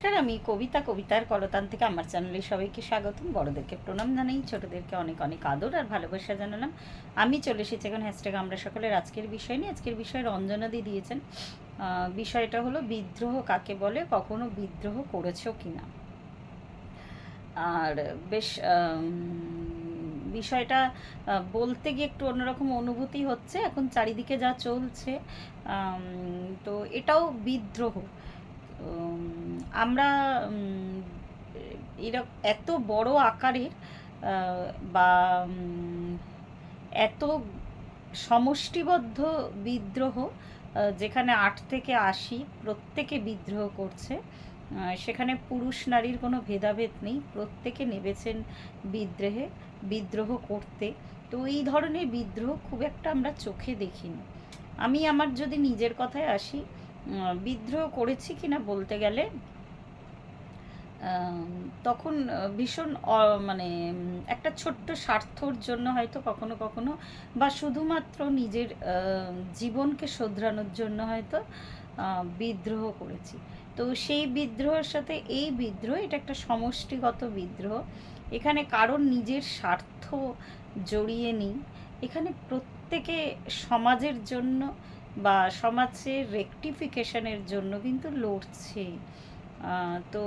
আমি কবিতার কলতান থেকে আমার চ্যানেলে সবাইকে স্বাগতম। বড়দেরকে প্রণাম জানাই, ছোটদেরকে অনেক অনেক আদর আর ভালোবাসা জানালাম। আমি চলে এসেছি এখন হ্যাশট্যাগ আমরা সকলের আজকের বিষয় নিয়ে। আজকের বিষয় রঞ্জনাদি দিয়েছেন। বিষয়টা হলো বিদ্রোহ কাকে বলে, কখনো বিদ্রোহ করেছো কিনা। আর বেশ বিষয়টা বলতে গিয়ে একটু অন্যরকম অনুভূতি হচ্ছে এখন চারিদিকে যা চলছে। তো এটাও বিদ্রোহ। আমরা এরকম এত বড় আকারের বা এত সমষ্টিবদ্ধ বিদ্রোহ, যেখানে 8 থেকে 80 প্রত্যেকে বিদ্রোহ করছে, সেখানে পুরুষ নারীর কোনো ভেদাভেদ নেই, প্রত্যেকে নেমেছেন বিদ্রোহ করতে। তো এই ধরনের বিদ্রোহ খুব একটা আমরা চোখে দেখিনি। আমি আমার যদি নিজের কথায় আসি, বিদ্রোহ করেছি কিনা বলতে গেলে তখন ভীষণ মানে একটা ছোট্ট স্বার্থর জন্য হয়তো কখনো কখনো, বা শুধুমাত্র নিজের জীবনকে শোধরানোর জন্য হয়তো বিদ্রোহ করেছি। তো সেই বিদ্রোহের সাথে এই বিদ্রোহ, এটা একটা সমষ্টিগত বিদ্রোহ। এখানে কারণ নিজের স্বার্থ জড়িয়ে নেই, এখানে প্রত্যেকে সমাজের জন্য বা সমাজের রেকটিফিকেশনের জন্য কিন্তু লড়ছে। তো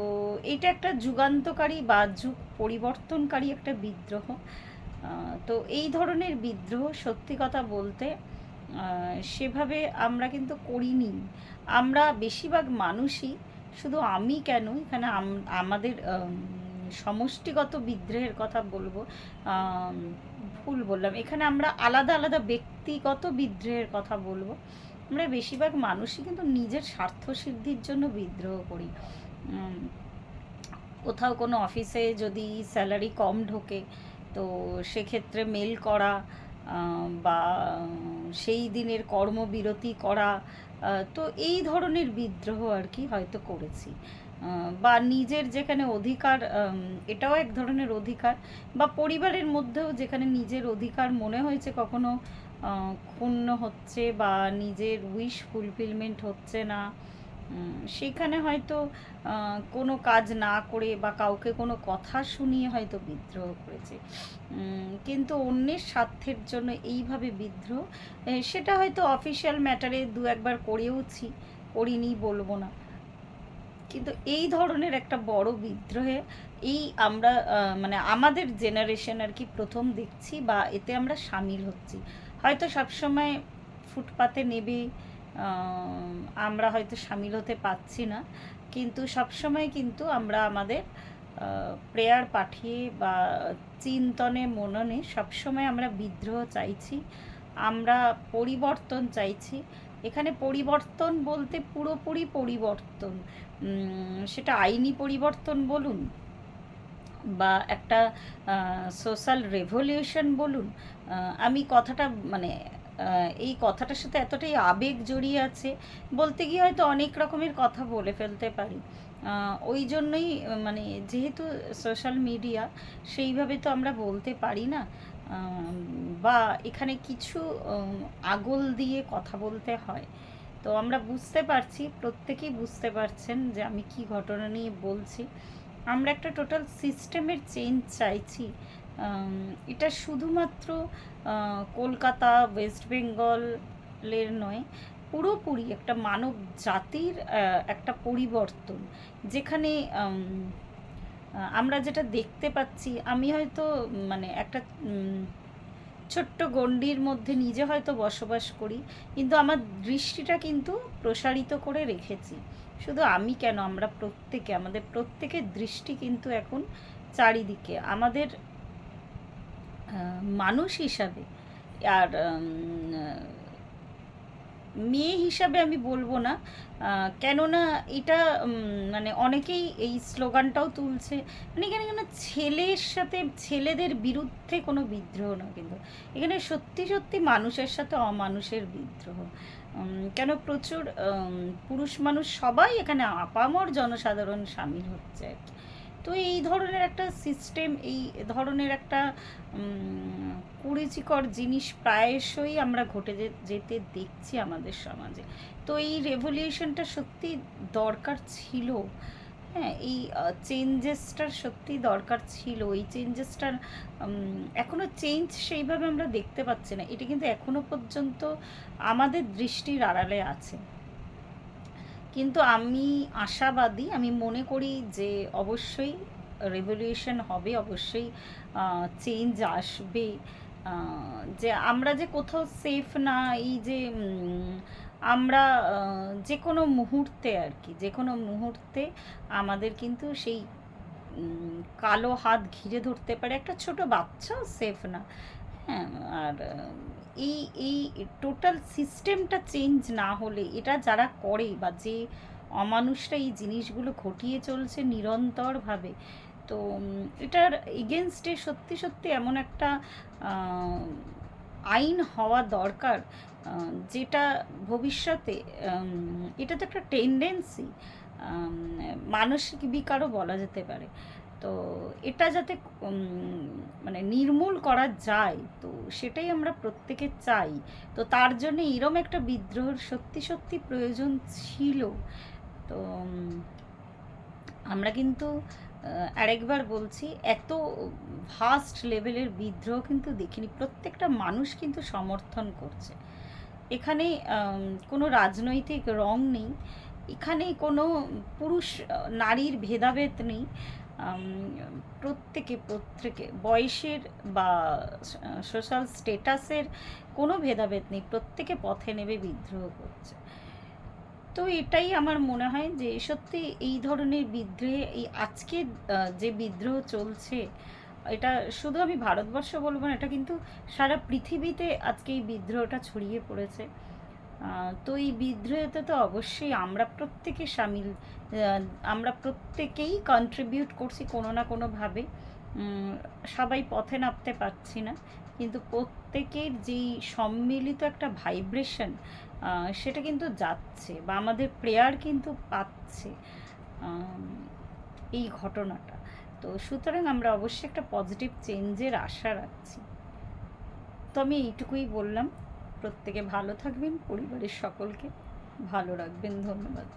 এটা একটা যুগান্তকারী বা যুগ পরিবর্তনকারী একটা বিদ্রোহ। তো এই ধরনের বিদ্রোহ সত্যি কথা বলতে সেভাবে আমরা কিন্তু করিনি। আমরা বেশিরভাগ মানুষই, শুধু আমি কেন, এখানে আমাদের সমষ্টিগত বিদ্রোহের কথা বলবো, ভুল বললাম, এখানে আমরা আলাদা আলাদা ব্যক্তিগত বিদ্রোহের কথা বলবো। আমরা বেশিরভাগ মানুষই কিন্তু নিজের স্বার্থসিদ্ধির জন্য বিদ্রোহ করি। কোথাও কোনো অফিসে যদি স্যালারি কম ঢোকে, তো সেক্ষেত্রে মেল করা বা সেই দিনের কর্মবিরতি করা, তো এই ধরনের বিদ্রোহ আর কি হয়তো করেছি। বা নিজের যেখানে অধিকার, এটাও এক ধরনের অধিকার, বা পরিবারের মধ্যেও যেখানে নিজের অধিকার মনে হয়েছে কখনো ক্ষুণ্ণ হচ্ছে বা নিজের উইশ ফুলফিলমেন্ট হচ্ছে না, সেখানে হয়তো কোনো কাজ না করে বা কাউকে কোনো কথা শুনিয়ে হয়তো বিদ্রোহ করেছে। কিন্তু অন্যের স্বার্থের জন্য এইভাবে বিদ্রোহ, সেটা হয়তো অফিসিয়াল ম্যাটারে দু একবার করেওছি, করিনি বলবো না, কিন্তু এই ধরনের একটা বড় বিদ্রোহে এই আমরা মানে আমাদের জেনারেশন আর কি প্রথম দেখছি, বা এতে আমরা সামিল হচ্ছি। হয়তো সবসময় ফুটপাতে নেবে আমরা হয়তো সামিল হতে পারছি না, কিন্তু সবসময় কিন্তু আমরা আমাদের প্রেয়ার পাঠিয়ে বা চিন্তনে মননে সবসময় আমরা বিদ্রোহ চাইছি, আমরা পরিবর্তন চাইছি। এখানে পরিবর্তন বলতে পুরোপুরি পরিবর্তন, সেটা আইনি পরিবর্তন বলুন বা একটা সোশ্যাল রেভলিউশন বলুন। আমি কথাটা মানে এই কথাটার সাথে এতটাই আবেগ জড়িয়ে আছে, বলতে গিয়ে হয়তো অনেক রকমের কথা বলে ফেলতে পারি। ওই জন্যই মানে যেহেতু সোশ্যাল মিডিয়া, সেইভাবে তো আমরা বলতে পারি না, বা এখানে কিছু আগল দিয়ে কথা বলতে হয়। তো আমরা বুঝতে পারছি, প্রত্যেকেই বুঝতে পারছেন যে আমি কি ঘটনা নিয়ে বলছি। আমরা একটা টোটাল সিস্টেমের চেঞ্জ চাইছি। এটা শুধুমাত্র কলকাতা, ওয়েস্ট বেঙ্গলের নয়, পুরোপুরি একটা মানব জাতির একটা পরিবর্তন, যেখানে আমরা যেটা দেখতে পাচ্ছি, আমি হয়তো মানে একটা ছোট্ট গণ্ডির মধ্যে নিজে হয়তো বসবাস করি, কিন্তু আমার দৃষ্টিটা কিন্তু প্রসারিত করে রেখেছি। শুধু আমি কেন, আমরা প্রত্যেকে, আমাদের প্রত্যেকের দৃষ্টি কিন্তু এখন চারিদিকে আমাদের মানুষ হিসাবে। আর মেয়ে হিসাবে আমি বলবো না, কেননা এটা মানে অনেকেই এই স্লোগানটাও তুলছে, মানে এখানে কোনো ছেলের সাথে ছেলেদের বিরুদ্ধে কোনো বিদ্রোহ না, কিন্তু এখানে সত্যি সত্যি মানুষের সাথে অমানুষের বিদ্রোহ। কেন প্রচুর পুরুষ মানুষ সবাই এখানে আপামর জনসাধারণ সামিল হচ্ছে আর কি। তো এই ধরনের একটা সিস্টেম, এই ধরনের একটা কুরুচিকর জিনিস প্রায়শই আমরা ঘটে যেতে দেখছি আমাদের সমাজে। তো এই রেভলিউশনটা সত্যি দরকার ছিল। হ্যাঁ, এই চেঞ্জেসটার সত্যি দরকার ছিল। এই চেঞ্জেসটার এখনও চেঞ্জ সেইভাবে আমরা দেখতে পাচ্ছি না। এটা কিন্তু এখনও পর্যন্ত আমাদের দৃষ্টির আড়ালে আছে। কিন্তু আমি আশাবাদী, আমি মনে করি যে অবশ্যই রেভলিউশন হবে, অবশ্যই চেঞ্জ আসবে। যে আমরা যে কোথাও সেফ না, এই যে আমরা যে কোনো মুহূর্তে আর কি, যে কোনো মুহূর্তে আমাদের কিন্তু সেই কালো হাত ঘিরে ধরতে পারে। একটা ছোট বাচ্চাও সেফ না। হ্যাঁ, আর এই এই টোটাল সিস্টেমটা চেঞ্জ না হলে, এটা যারা করে বা যে অমানুষরা এই জিনিসগুলো ঘটিয়ে চলছে নিরন্তরভাবে, তো এটার এগেনস্টে সত্যি সত্যি এমন একটা আইন হওয়া দরকার, যেটা ভবিষ্যতে, এটা তো একটা টেন্ডেন্সি, মানসিক বিকারও বলা যেতে পারে। তো এটা যাতে মানে নির্মূল করা যায়, তো সেটাই আমরা প্রত্যেকে চাই। তো তার জন্য এরম একটা বিদ্রোহের সত্যি সত্যি প্রয়োজন ছিল। তো আমরা কিন্তু আরেকবার বলছি, এত ভাস্ট লেভেলের বিদ্রোহ কিন্তু দেখিনি। প্রত্যেকটা মানুষ কিন্তু সমর্থন করছে। এখানে কোনো রাজনৈতিক রং নেই, এখানে কোনো পুরুষ নারীর ভেদাভেদ নেই। প্রত্যেকে বয়সের বা সোশ্যাল স্টেটাসের কোনো ভেদাভেদ নেই, প্রত্যেকে পথে নেমে বিদ্রোহ করছে। তো এটাই আমার মনে হয় যে সত্যি এই ধরনের বিদ্রোহে, এই আজকে যে বিদ্রোহ চলছে, এটা শুধু আমি ভারতবর্ষ বলবো না, এটা কিন্তু সারা পৃথিবীতে আজকে এই বিদ্রোহটা ছড়িয়ে পড়েছে। তো এই বিদ্রোহেতে তো অবশ্যই আমরা প্রত্যেকে সামিল, আমরা প্রত্যেকেই কন্ট্রিবিউট করছি কোনো না কোনোভাবে। সবাই পথে নামতে পারছি না, কিন্তু প্রত্যেকের যেই সম্মিলিত একটা ভাইব্রেশন, সেটা কিন্তু যাচ্ছে, বা আমাদের প্রেয়ার কিন্তু পাচ্ছে এই ঘটনাটা। তো সুতরাং আমরা অবশ্যই একটা পজিটিভ চেঞ্জের আশা রাখছি। তো আমি এইটুকুই বললাম। প্রত্যেকে ভালো থাকবেন, পরিবারের সকলকে ভালো রাখবেন। ধন্যবাদ।